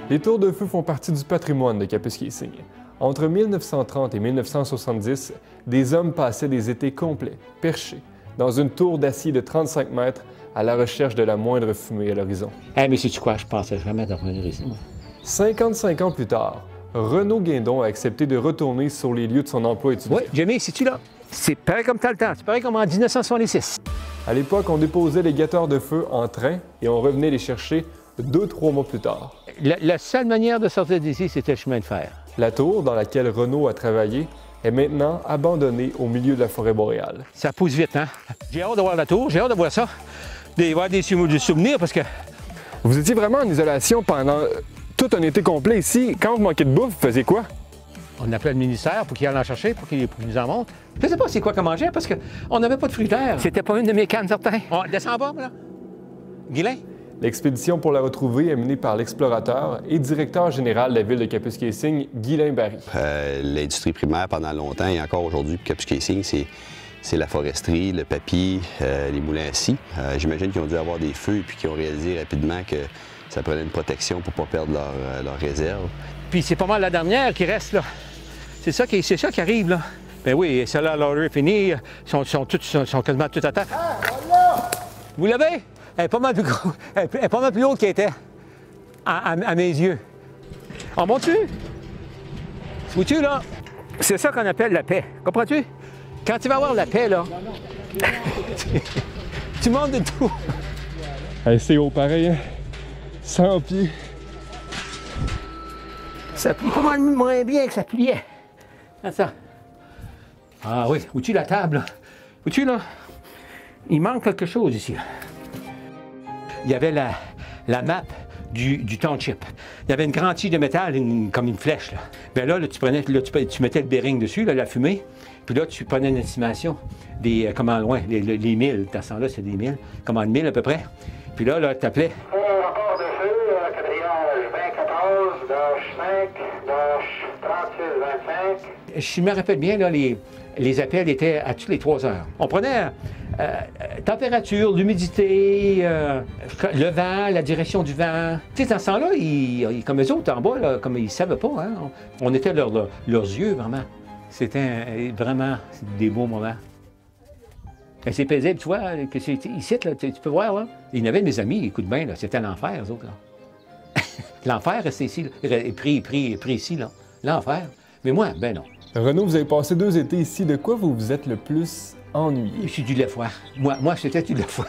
Les tours de feu font partie du patrimoine de Kapuskasing. Entre 1930 et 1970, des hommes passaient des étés complets, perchés, dans une tour d'acier de 35 mètres, à la recherche de la moindre fumée à l'horizon. Mais sais-tu quoi, je pensais jamais de revenir ici, moi. 55 ans plus tard, Renaud Guindon a accepté de retourner sur les lieux de son emploi étudiant. Oui, Jimmy, sais-tu là? C'est pareil comme t'as le temps, c'est pareil comme en 1966. À l'époque, on déposait les guetteurs de feu en train et on revenait les chercher 2-3 mois plus tard. La seule manière de sortir d'ici, c'était le chemin de fer. La tour, dans laquelle Renaud a travaillé, est maintenant abandonnée au milieu de la forêt boréale. Ça pousse vite, hein? J'ai hâte de voir la tour, j'ai hâte de voir ça, de voir des souvenirs parce que... Vous étiez vraiment en isolation pendant tout un été complet ici. Quand vous manquiez de bouffe, vous faisiez quoi? On appelait le ministère pour qu'il aille en chercher, pour qu'il nous en montre. Je ne sais pas c'est quoi qu'on mangeait parce qu'on n'avait pas de frigidaire. C'était pas une de mes cannes, certain. On descend en bas, là. Guilain? L'expédition pour la retrouver est menée par l'explorateur et directeur général de la ville de Kapuskasing, Guylain Barry. L'industrie primaire, pendant longtemps et encore aujourd'hui, pour Kapuskasing, c'est la foresterie, le papier, les moulins à scie. J'imagine qu'ils ont dû avoir des feux et puis qu'ils ont réalisé rapidement que ça prenait une protection pour ne pas perdre leur réserve. Puis c'est pas mal la dernière qui reste, là. C'est ça qui arrive, là. Ben oui, celle-là, l'heure est finie, sont quasiment toutes à terre. Vous l'avez? Elle est pas mal plus gros. Elle est pas mal plus haute qu'elle était, à mes yeux. On monte-tu? Vois-tu, là? C'est ça qu'on appelle la paix. Comprends-tu? Quand tu vas avoir la paix, là, tu montes de tout. Hey, c'est haut pareil, hein? 100 pieds. Ça plie pas mal moins bien que ça pliait. Regarde ça. Ah oui, vois-tu la table? Vois-tu, là? Il manque quelque chose ici. Il y avait la map du township. Il y avait une grande tige de métal, comme une flèche. Là. Bien là, tu mettais le bearing dessus, là, la fumée, puis là, tu prenais une estimation des, comment loin, les milles. Dans ce temps-là, c'est des milles. Comment une mille à peu près. Puis là tu appelais. Rapport de feu, quatriage 2014, dash 5, dash 36, 25. Je me rappelle bien, là, les appels étaient à toutes les 3 heures. On prenait température, l'humidité, le vent, la direction du vent. Tu sais, dans ce temps-là, comme eux autres en bas, là, comme ils ne savaient pas, hein, on était leurs yeux, vraiment. C'était vraiment des beaux moments. Et c'est paisible, tu vois, que c'est ici, là, tu peux voir, là. Il y en avait de mes amis, écoute bien, là, c'était l'enfer, eux autres, là. L'enfer, c'est ici, là, est pris ici, là. L'enfer. Mais moi, ben non. Renaud, vous avez passé 2 étés ici. De quoi vous vous êtes le plus ennuyé? Je suis du lait foire. Moi, c'était du lait foire.